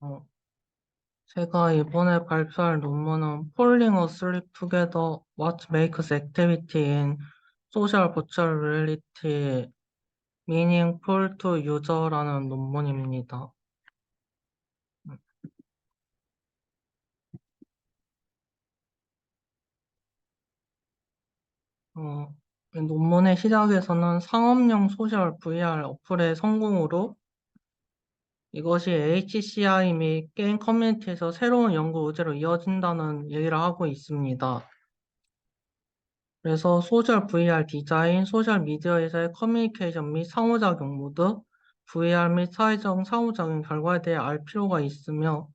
어, 제가 이번에 발표할 논문은 Falling Asleep Together: What Makes Activity in Social Virtual Reality Meaningful to User라는 논문입니다. 이 논문의 시작에서는 상업용 소셜 VR 어플의 성공으로 이것이 HCI 및 게임 커뮤니티에서 새로운 연구 의제로 이어진다는 얘기를 하고 있습니다. 그래서 소셜 VR 디자인, 소셜 미디어에서의 커뮤니케이션 및 상호작용 모두 VR 및 사회적 상호작용 결과에 대해 알 필요가 있으며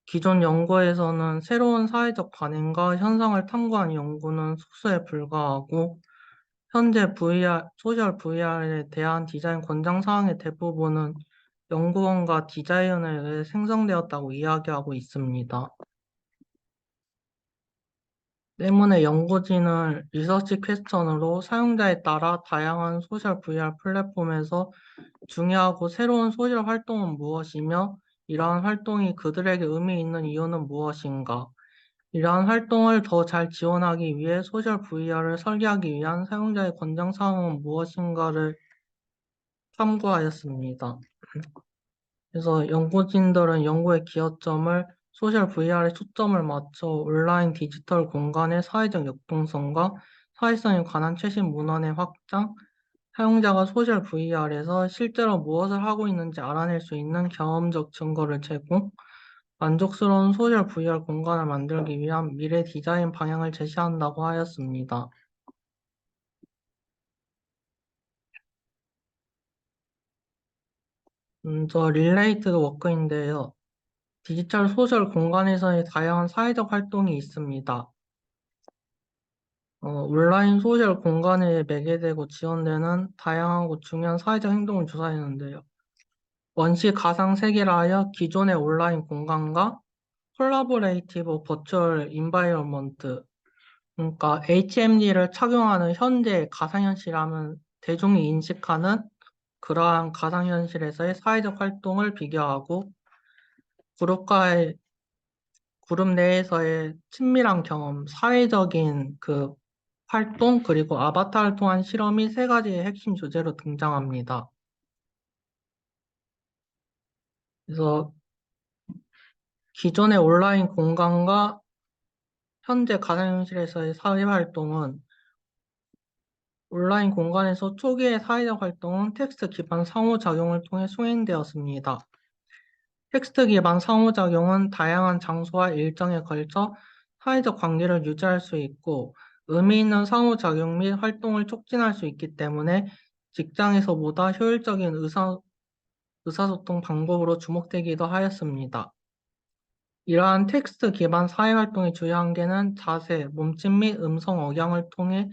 기존 연구에서는 새로운 사회적 반응과 현상을 탐구한 연구는 소수에 불과하고 현재 VR, 소셜 VR에 대한 디자인 권장 사항의 대부분은 연구원과 디자이너에 의해 생성되었다고 이야기하고 있습니다. 때문에 연구진은 리서치 퀘스천으로 사용자에 따라 다양한 소셜 VR 플랫폼에서 중요하고 새로운 소셜 활동은 무엇이며 이러한 활동이 그들에게 의미 있는 이유는 무엇인가? 이러한 활동을 더 잘 지원하기 위해 소셜 VR을 설계하기 위한 사용자의 권장 사항은 무엇인가를 탐구하였습니다. 그래서 연구진들은 연구의 기여점을 소셜 VR에 초점을 맞춰 온라인 디지털 공간의 사회적 역동성과 사회성에 관한 최신 문헌의 확장, 사용자가 소셜 VR에서 실제로 무엇을 하고 있는지 알아낼 수 있는 경험적 증거를 제공, 만족스러운 소셜 VR 공간을 만들기 위한 미래 디자인 방향을 제시한다고 하였습니다. 저 릴레이트드 워크인데요. 디지털 소셜 공간에서의 다양한 사회적 활동이 있습니다. 온라인 소셜 공간에 매개되고 지원되는 다양하고 중요한 사회적 행동을 조사했는데요. 원시 가상 세계라 하여 기존의 온라인 공간과 콜라보레이티브 버추얼 인바이러먼트, 그러니까 HMD를 착용하는 현재 가상현실이라면 대중이 인식하는 그러한 가상현실에서의 사회적 활동을 비교하고 그룹과의 그룹 내에서의 친밀한 경험, 사회적인 그 활동, 그리고 아바타를 통한 실험이 세 가지의 핵심 주제로 등장합니다. 그래서 기존의 온라인 공간과 현재 가상현실에서의 사회 활동은 온라인 공간에서 초기의 사회적 활동은 텍스트 기반 상호작용을 통해 수행되었습니다. 텍스트 기반 상호작용은 다양한 장소와 일정에 걸쳐 사회적 관계를 유지할 수 있고 의미 있는 상호작용 및 활동을 촉진할 수 있기 때문에 직장에서보다 효율적인 의사소통 방법으로 주목되기도 하였습니다. 이러한 텍스트 기반 사회활동의 주요 한계는 자세, 몸짓 및 음성 억양을 통해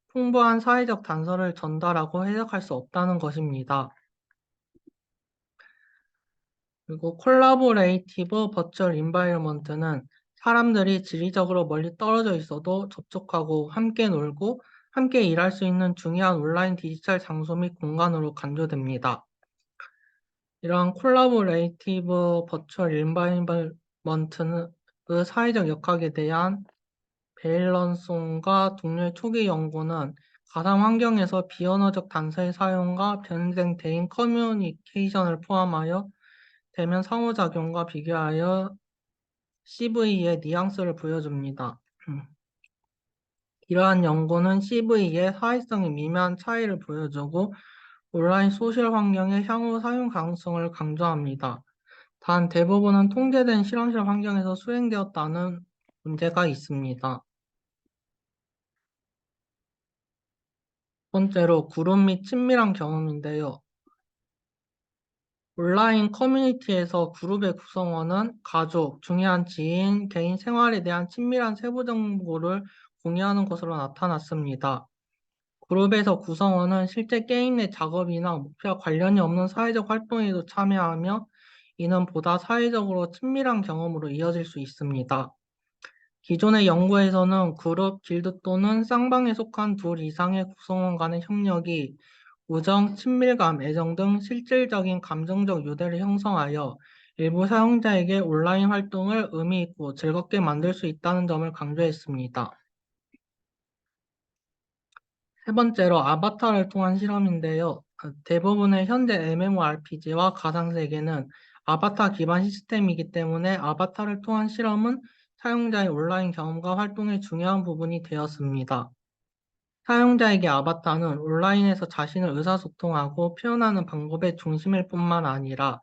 풍부한 사회적 단서를 전달하고 해석할 수 없다는 것입니다. 그리고 콜라보레이티브 버추얼 인바이러먼트는 사람들이 지리적으로 멀리 떨어져 있어도 접촉하고 함께 놀고 함께 일할 수 있는 중요한 온라인 디지털 장소 및 공간으로 간주됩니다. 이러한 콜라보레이티브 버추얼 인바이러먼트는 그 사회적 역학에 대한 베일런송과 동료의 초기 연구는 가상 환경에서 비언어적 단서의 사용과 변생 대인 커뮤니케이션을 포함하여 대면 상호작용과 비교하여 CV의 뉘앙스를 보여줍니다. 이러한 연구는 CV의 사회성의 미묘한 차이를 보여주고 온라인 소셜 환경의 향후 사용 가능성을 강조합니다. 단 대부분은 통제된 실험실 환경에서 수행되었다는 문제가 있습니다. 번째로 그룹 및 친밀한 경험인데요. 온라인 커뮤니티에서 그룹의 구성원은 가족, 중요한 지인, 개인 생활에 대한 친밀한 세부 정보를 공유하는 것으로 나타났습니다. 그룹에서 구성원은 실제 게임 내 작업이나 목표와 관련이 없는 사회적 활동에도 참여하며 이는 보다 사회적으로 친밀한 경험으로 이어질 수 있습니다. 기존의 연구에서는 그룹, 길드 또는 쌍방에 속한 둘 이상의 구성원 간의 협력이 우정, 친밀감, 애정 등 실질적인 감정적 유대를 형성하여 일부 사용자에게 온라인 활동을 의미 있고 즐겁게 만들 수 있다는 점을 강조했습니다. 세 번째로 아바타를 통한 실험인데요. 대부분의 현재 MMORPG와 가상세계는 아바타 기반 시스템이기 때문에 아바타를 통한 실험은 사용자의 온라인 경험과 활동의 중요한 부분이 되었습니다. 사용자에게 아바타는 온라인에서 자신을 의사소통하고 표현하는 방법의 중심일 뿐만 아니라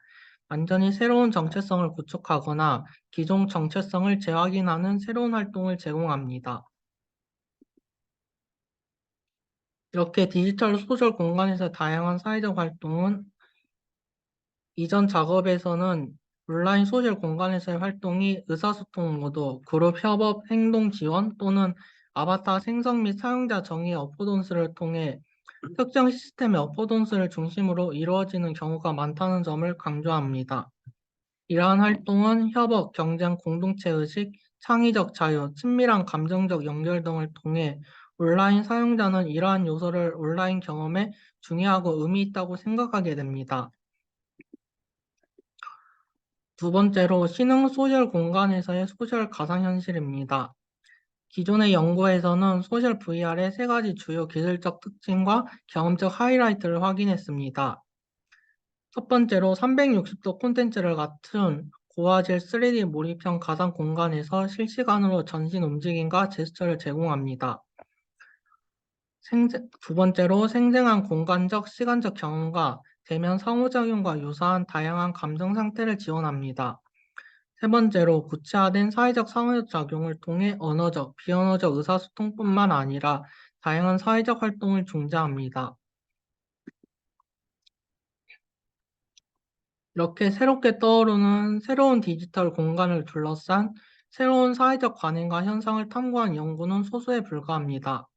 완전히 새로운 정체성을 구축하거나 기존 정체성을 재확인하는 새로운 활동을 제공합니다. 이렇게 디지털 소셜 공간에서 다양한 사회적 활동은 이전 작업에서는 온라인 소셜 공간에서의 활동이 의사소통 모드, 그룹 협업, 행동 지원 또는 아바타 생성 및 사용자 정의 어포던스를 통해 특정 시스템의 어포던스를 중심으로 이루어지는 경우가 많다는 점을 강조합니다. 이러한 활동은 협업, 경쟁, 공동체 의식, 창의적 자유, 친밀한 감정적 연결 등을 통해 온라인 사용자는 이러한 요소를 온라인 경험에 중요하고 의미 있다고 생각하게 됩니다. 두 번째로 신흥 소셜 공간에서의 소셜 가상현실입니다. 기존의 연구에서는 소셜 VR의 세 가지 주요 기술적 특징과 경험적 하이라이트를 확인했습니다. 첫 번째로 360도 콘텐츠를 갖춘 고화질 3D 몰입형 가상 공간에서 실시간으로 전신 움직임과 제스처를 제공합니다. 두 번째로 생생한 공간적, 시간적 경험과 대면 상호작용과 유사한 다양한 감정 상태를 지원합니다. 세 번째로 구체화된 사회적 상호작용을 통해 언어적, 비언어적 의사소통뿐만 아니라 다양한 사회적 활동을 중재합니다. 이렇게 새롭게 떠오르는 새로운 디지털 공간을 둘러싼 새로운 사회적 관행과 현상을 탐구한 연구는 소수에 불과합니다.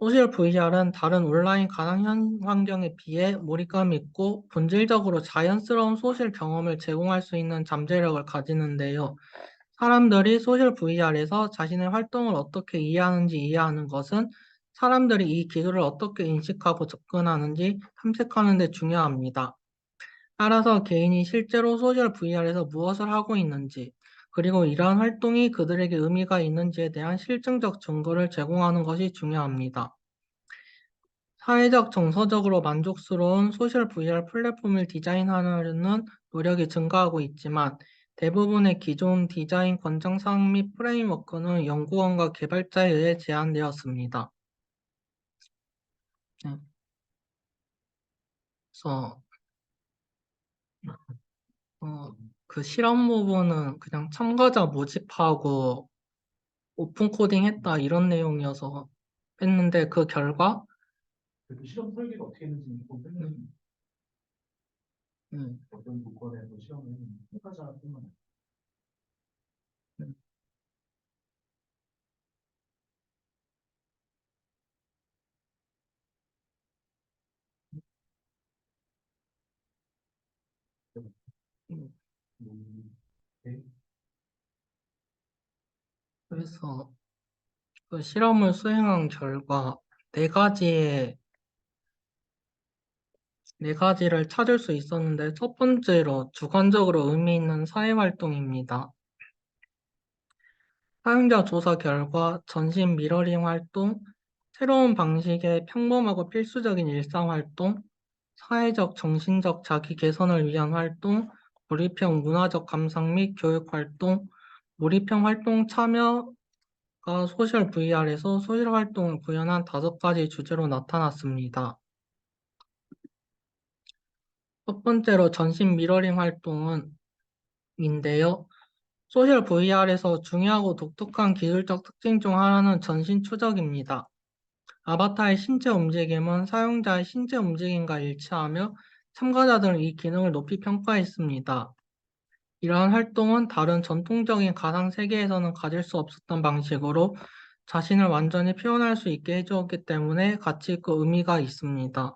소셜 VR은 다른 온라인 가상 환경에 비해 몰입감 있고 본질적으로 자연스러운 소셜 경험을 제공할 수 있는 잠재력을 가지는데요. 사람들이 소셜 VR에서 자신의 활동을 어떻게 이해하는지 이해하는 것은 사람들이 이 기술을 어떻게 인식하고 접근하는지 탐색하는 데 중요합니다. 따라서 개인이 실제로 소셜 VR에서 무엇을 하고 있는지, 그리고 이러한 활동이 그들에게 의미가 있는지에 대한 실증적 증거를 제공하는 것이 중요합니다. 사회적 정서적으로 만족스러운 소셜 VR 플랫폼을 디자인하려는 노력이 증가하고 있지만 대부분의 기존 디자인 권장사항 및 프레임워크는 연구원과 개발자에 의해 제안되었습니다. 네. 그래서 그 실험 부분은 그냥 참가자 모집하고 오픈 코딩 했다 이런 내용이어서 했는데 그 결과 그 실험 설계가 어떻게 했는지 좀 설명해 주세요. 어떤 조건에서 시험을 했는지 참가자뿐만 아니라. 음, 음, 네. 그래서 그 실험을 수행한 결과 네 가지의 네 가지를 찾을 수 있었는데 첫 번째로 주관적으로 의미 있는 사회활동입니다. 사용자 조사 결과 전신 미러링 활동, 새로운 방식의 평범하고 필수적인 일상활동, 사회적 정신적 자기 개선을 위한 활동, 몰입형 문화적 감상 및 교육활동, 몰입형 활동 참여가 소셜 VR에서 소셜 활동을 구현한 5가지 주제로 나타났습니다. 첫 번째로 전신 미러링 활동은 인데요. 소셜 VR에서 중요하고 독특한 기술적 특징 중 하나는 전신 추적입니다. 아바타의 신체 움직임은 사용자의 신체 움직임과 일치하며 참가자들은 이 기능을 높이 평가했습니다. 이러한 활동은 다른 전통적인 가상 세계에서는 가질 수 없었던 방식으로 자신을 완전히 표현할 수 있게 해주었기 때문에 가치 있고 의미가 있습니다.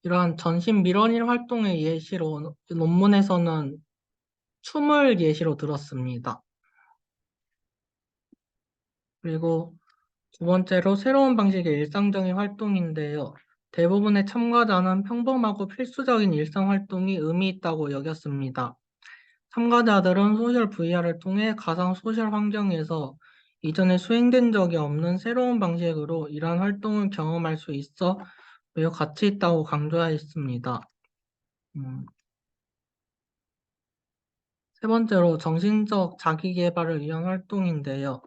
이러한 전신 미러링 활동의 예시로 논문에서는 춤을 예시로 들었습니다. 그리고 두 번째로 새로운 방식의 일상적인 활동인데요. 대부분의 참가자는 평범하고 필수적인 일상 활동이 의미 있다고 여겼습니다. 참가자들은 소셜 VR을 통해 가상 소셜 환경에서 이전에 수행된 적이 없는 새로운 방식으로 이러한 활동을 경험할 수 있어 매우 가치 있다고 강조하였습니다. 음, 세 번째로 정신적 자기 개발을 위한 활동인데요.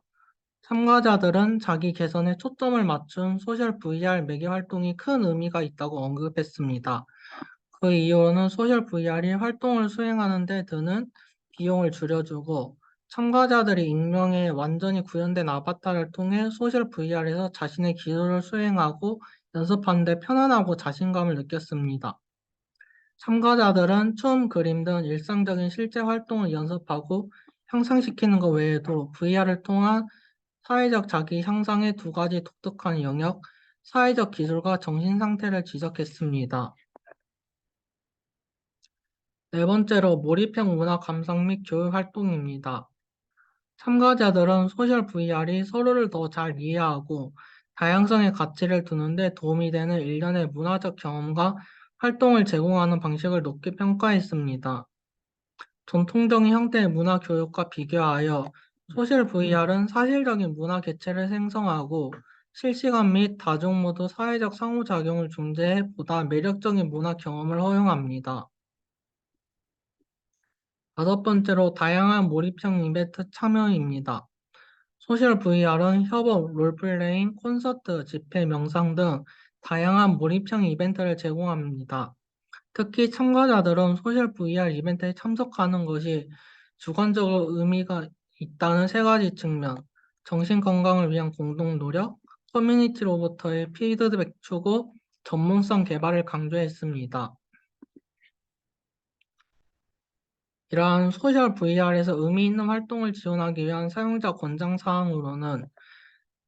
참가자들은 자기 개선에 초점을 맞춘 소셜 VR 매개 활동이 큰 의미가 있다고 언급했습니다. 그 이유로는 소셜 VR이 활동을 수행하는 데 드는 비용을 줄여주고 참가자들이 익명의 완전히 구현된 아바타를 통해 소셜 VR에서 자신의 기술을 수행하고 연습하는 데 편안하고 자신감을 느꼈습니다. 참가자들은 춤, 그림 등 일상적인 실제 활동을 연습하고 향상시키는 것 외에도 VR을 통한 사회적 자기 향상의 두 가지 독특한 영역, 사회적 기술과 정신 상태를 지적했습니다. 네 번째로 몰입형 문화 감상 및 교육 활동입니다. 참가자들은 소셜 VR이 서로를 더 잘 이해하고 다양성의 가치를 두는데 도움이 되는 일련의 문화적 경험과 활동을 제공하는 방식을 높게 평가했습니다. 전통적인 형태의 문화 교육과 비교하여 소셜 VR은 사실적인 문화 개체를 생성하고 실시간 및 다중 모드 사회적 상호작용을 중재해 보다 매력적인 문화 경험을 허용합니다. 다섯 번째로 다양한 몰입형 이벤트 참여입니다. 소셜 VR은 협업, 롤플레잉, 콘서트, 집회, 명상 등 다양한 몰입형 이벤트를 제공합니다. 특히 참가자들은 소셜 VR 이벤트에 참석하는 것이 주관적으로 의미가 있다는 세 가지 측면, 정신 건강을 위한 공동 노력, 커뮤니티로부터의 피드백 추구, 전문성 개발을 강조했습니다. 이러한 소셜 VR에서 의미 있는 활동을 지원하기 위한 사용자 권장 사항으로는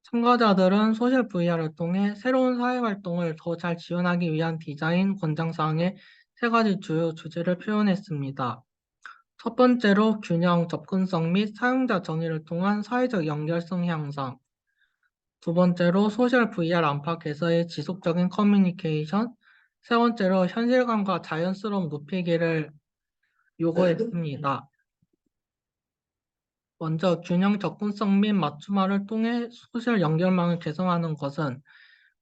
참가자들은 소셜 VR을 통해 새로운 사회 활동을 더 잘 지원하기 위한 디자인 권장 사항의 세 가지 주요 주제를 표현했습니다. 첫 번째로 균형, 접근성 및 사용자 정의를 통한 사회적 연결성 향상. 두 번째로 소셜 VR 안팎에서의 지속적인 커뮤니케이션. 세 번째로 현실감과 자연스러움 높이기를 요구했습니다. 먼저 균형 접근성 및 맞춤화를 통해 소셜 연결망을 개선하는 것은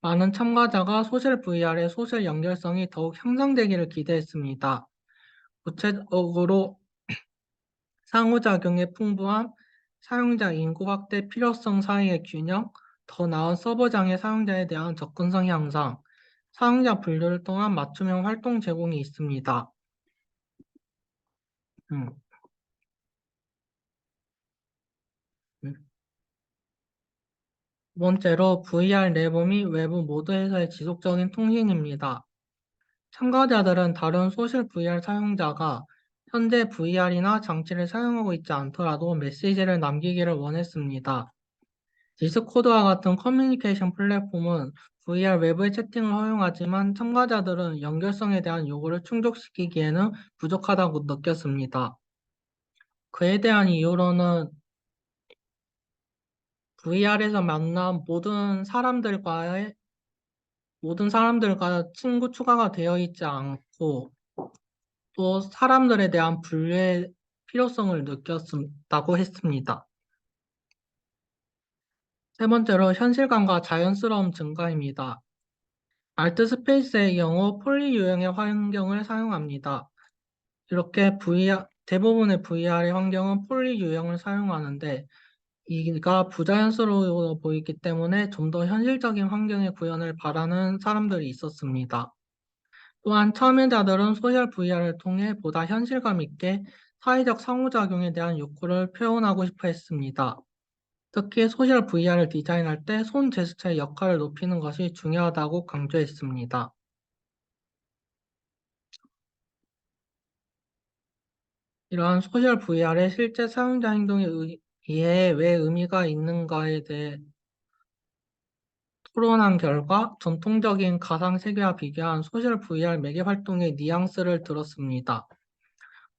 많은 참가자가 소셜 VR의 소셜 연결성이 더욱 향상되기를 기대했습니다. 구체적으로 상호작용의 풍부함, 사용자 인구 확대 필요성 사이의 균형, 더 나은 서버장의 사용자에 대한 접근성 향상, 사용자 분류를 통한 맞춤형 활동 제공이 있습니다. 음, 음. 두 번째로 VR 내부 및 외부 모드에서의 지속적인 통신입니다. 참가자들은 다른 소셜 VR 사용자가 현재 VR이나 장치를 사용하고 있지 않더라도 메시지를 남기기를 원했습니다. 디스코드와 같은 커뮤니케이션 플랫폼은 VR 외부의 채팅을 허용하지만 참가자들은 연결성에 대한 요구를 충족시키기에는 부족하다고 느꼈습니다. 그에 대한 이유로는 VR에서 만난 모든 사람들과 친구 추가가 되어 있지 않고 또 사람들에 대한 분류의 필요성을 느꼈다고 했습니다. 세 번째로 현실감과 자연스러움 증가입니다. 알트 스페이스의 경우 폴리 유형의 환경을 사용합니다. 이렇게 대부분의 VR의 환경은 폴리 유형을 사용하는데 이가 부자연스러워 보이기 때문에 좀 더 현실적인 환경의 구현을 바라는 사람들이 있었습니다. 또한 참여자들은 소셜 VR을 통해 보다 현실감 있게 사회적 상호작용에 대한 욕구를 표현하고 싶어 했습니다. 특히 소셜 VR을 디자인할 때 손 제스처의 역할을 높이는 것이 중요하다고 강조했습니다. 이러한 소셜 VR의 실제 사용자 행동에 의해 왜 의미가 있는가에 대해 토론한 결과 전통적인 가상 세계와 비교한 소셜 VR 매개 활동의 뉘앙스를 들었습니다.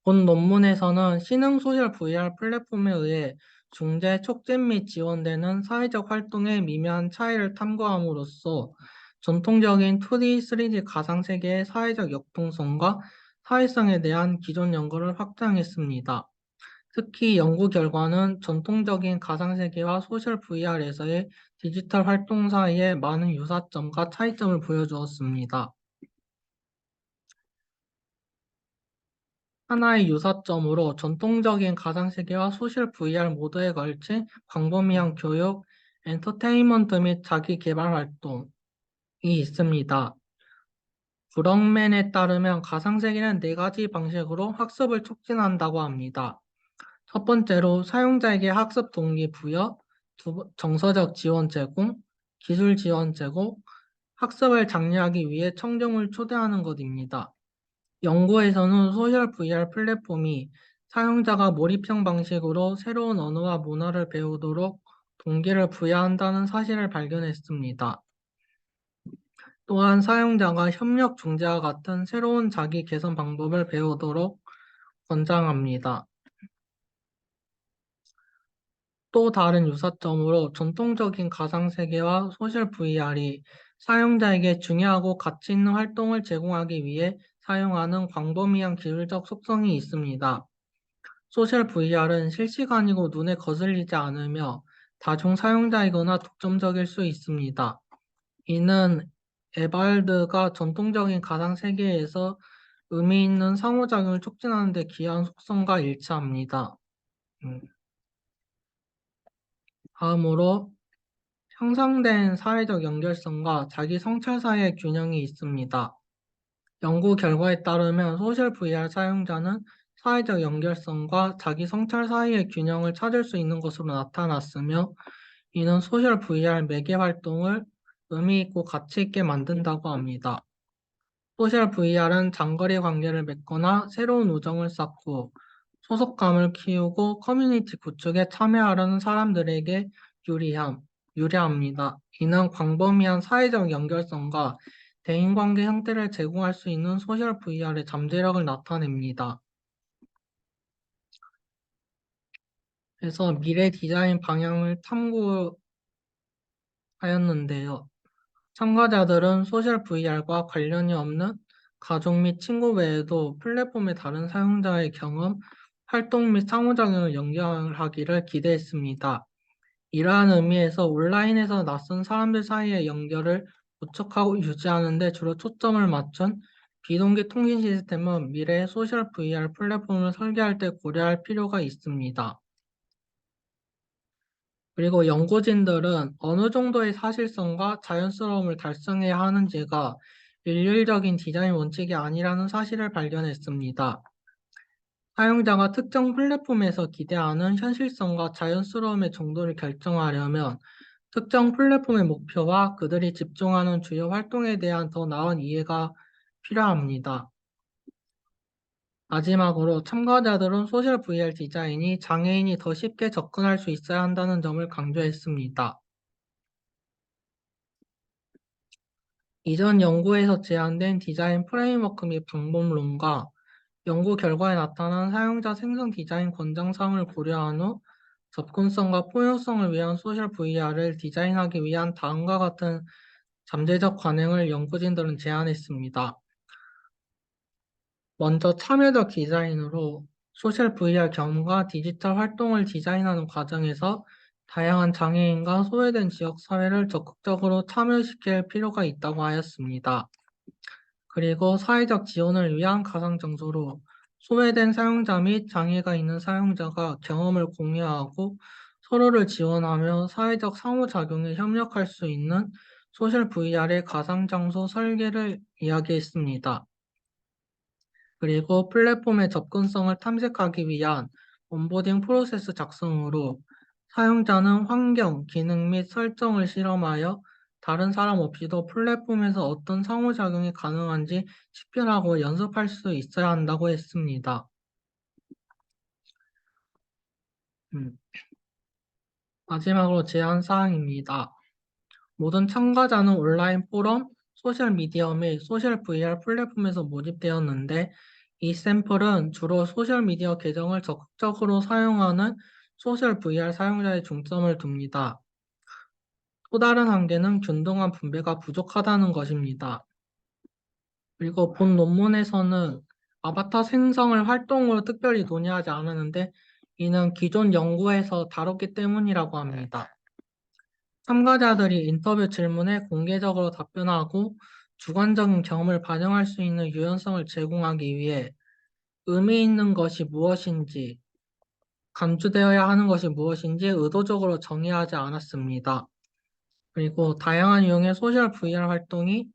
본 논문에서는 신흥 소셜 VR 플랫폼에 의해 중재, 촉진 및 지원되는 사회적 활동의 미묘한 차이를 탐구함으로써 전통적인 2D, 3D 가상세계의 사회적 역동성과 사회성에 대한 기존 연구를 확장했습니다. 특히 연구 결과는 전통적인 가상세계와 소셜 VR에서의 디지털 활동 사이에 많은 유사점과 차이점을 보여주었습니다. 하나의 유사점으로 전통적인 가상세계와 소셜 VR 모두에 걸친 광범위한 교육, 엔터테인먼트 및 자기 개발 활동이 있습니다. 브럭맨에 따르면 가상세계는 네 가지 방식으로 학습을 촉진한다고 합니다. 첫 번째로 사용자에게 학습 동기 부여, 정서적 지원 제공, 기술 지원 제공, 학습을 장려하기 위해 청중을 초대하는 것입니다. 연구에서는 소셜 VR 플랫폼이 사용자가 몰입형 방식으로 새로운 언어와 문화를 배우도록 동기를 부여한다는 사실을 발견했습니다. 또한 사용자가 협력 중재와 같은 새로운 자기 개선 방법을 배우도록 권장합니다. 또 다른 유사점으로 전통적인 가상세계와 소셜 VR이 사용자에게 중요하고 가치 있는 활동을 제공하기 위해 사용하는 광범위한 기술적 속성이 있습니다. 소셜 VR은 실시간이고 눈에 거슬리지 않으며 다중 사용자이거나 독점적일 수 있습니다. 이는 에발드가 전통적인 가상세계에서 의미 있는 상호작용을 촉진하는 데 기여한 속성과 일치합니다. 다음으로 형성된 사회적 연결성과 자기 성찰 사이의 균형이 있습니다. 연구 결과에 따르면 소셜 VR 사용자는 사회적 연결성과 자기 성찰 사이의 균형을 찾을 수 있는 것으로 나타났으며, 이는 소셜 VR 매개 활동을 의미 있고 가치 있게 만든다고 합니다. 소셜 VR은 장거리 관계를 맺거나 새로운 우정을 쌓고 소속감을 키우고 커뮤니티 구축에 참여하려는 사람들에게 유리합니다. 이는 광범위한 사회적 연결성과 대인관계 형태를 제공할 수 있는 소셜 VR의 잠재력을 나타냅니다. 그래서 미래 디자인 방향을 탐구하였는데요. 참가자들은 소셜 VR과 관련이 없는 가족 및 친구 외에도 플랫폼의 다른 사용자의 경험, 활동 및 상호작용을 연결하기를 기대했습니다. 이러한 의미에서 온라인에서 낯선 사람들 사이의 연결을 구축하고 유지하는 데 주로 초점을 맞춘 비동기 통신 시스템은 미래의 소셜 VR 플랫폼을 설계할 때 고려할 필요가 있습니다. 그리고 연구진들은 어느 정도의 사실성과 자연스러움을 달성해야 하는지가 일률적인 디자인 원칙이 아니라는 사실을 발견했습니다. 사용자가 특정 플랫폼에서 기대하는 현실성과 자연스러움의 정도를 결정하려면 특정 플랫폼의 목표와 그들이 집중하는 주요 활동에 대한 더 나은 이해가 필요합니다. 마지막으로 참가자들은 소셜 VR 디자인이 장애인이 더 쉽게 접근할 수 있어야 한다는 점을 강조했습니다. 이전 연구에서 제안된 디자인 프레임워크 및 방법론과 연구 결과에 나타난 사용자 생성 디자인 권장사항을 고려한 후 접근성과 포용성을 위한 소셜 VR을 디자인하기 위한 다음과 같은 잠재적 관행을 연구진들은 제안했습니다. 먼저 참여적 디자인으로 소셜 VR 경험과 디지털 활동을 디자인하는 과정에서 다양한 장애인과 소외된 지역 사회를 적극적으로 참여시킬 필요가 있다고 하였습니다. 그리고 사회적 지원을 위한 가상 장소로 소외된 사용자 및 장애가 있는 사용자가 경험을 공유하고 서로를 지원하며 사회적 상호작용에 협력할 수 있는 소셜 VR의 가상 장소 설계를 이야기했습니다. 그리고 플랫폼의 접근성을 탐색하기 위한 온보딩 프로세스 작성으로 사용자는 환경, 기능 및 설정을 실험하여 다른 사람 없이도 플랫폼에서 어떤 상호작용이 가능한지 식별하고 연습할 수 있어야 한다고 했습니다. 마지막으로 제안 사항입니다. 모든 참가자는 온라인 포럼, 소셜미디어 및 소셜 VR 플랫폼에서 모집되었는데 이 샘플은 주로 소셜미디어 계정을 적극적으로 사용하는 소셜 VR 사용자에 중점을 둡니다. 또 다른 한계는 균등한 분배가 부족하다는 것입니다. 그리고 본 논문에서는 아바타 생성을 활동으로 특별히 논의하지 않았는데 이는 기존 연구에서 다뤘기 때문이라고 합니다. 참가자들이 인터뷰 질문에 공개적으로 답변하고 주관적인 경험을 반영할 수 있는 유연성을 제공하기 위해 의미 있는 것이 무엇인지, 간주되어야 하는 것이 무엇인지 의도적으로 정의하지 않았습니다. 그리고 다양한 유형의 소셜 VR 활동이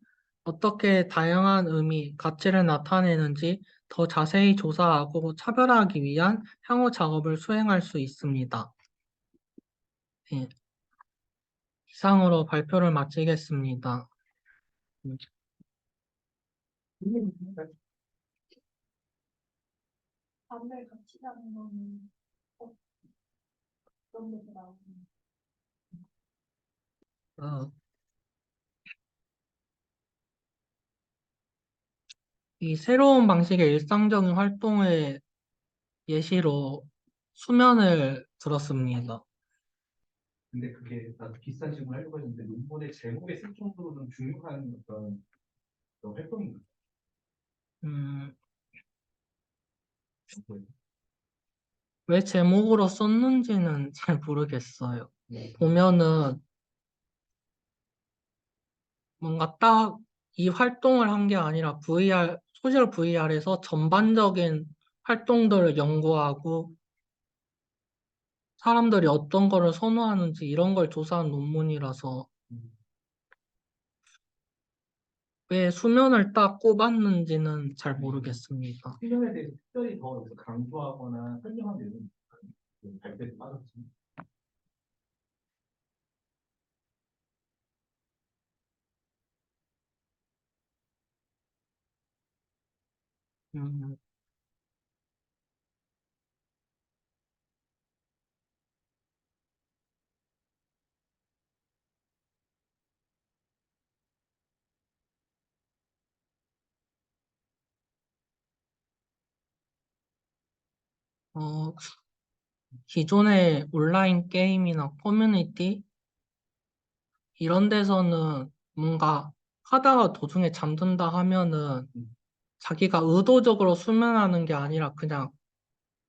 어떻게 다양한 의미, 가치를 나타내는지 더 자세히 조사하고 차별화하기 위한 향후 작업을 수행할 수 있습니다. 예, 이상으로 발표를 마치겠습니다. 밤을 같이 자는 거는 어떤 데서 나오는 어, 이 새로운 방식의 일상적인 활동의 예시로 수면을 들었습니다. 근데 그게 나도 비싼 질문 하려고 했는데 논문의 제목에 쓸 정도로는 중요한 그런 활동인가? 음, 뭐예요? 왜 제목으로 썼는지는 잘 모르겠어요. 보면은 뭔가 딱 이 활동을 한 게 아니라 소셜 VR에서 전반적인 활동들을 연구하고 사람들이 어떤 거를 선호하는지 이런 걸 조사한 논문이라서 음. 왜 수면을 딱 꼽았는지는 잘 모르겠습니다. 수면에 대해서 특별히 더 여기서 강조하거나 설명한 내용은 그 발표에 빠졌지. 음, 어, 기존의 온라인 게임이나 커뮤니티 이런 데서는 뭔가 하다가 도중에 잠든다 하면은 음. 자기가 의도적으로 수면하는 게 아니라 그냥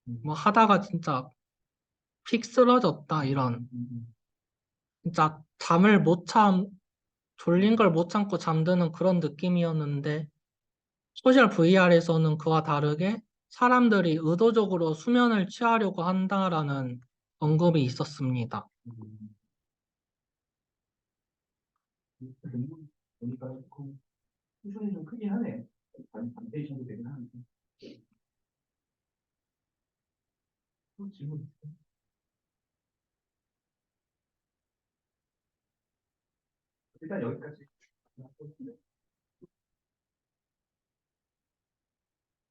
음. 뭐 하다가 진짜 픽 쓰러졌다 이런 음. 진짜 졸린 걸 못 참고 잠드는 그런 느낌이었는데 소셜 VR에서는 그와 다르게 사람들이 의도적으로 수면을 취하려고 한다라는 언급이 있었습니다. 음. 논문 보니까 조금 수준이 좀 크긴 하네. 반 페이지 정도 되긴 하는데. 또 질문 있어요? 일단 여기까지.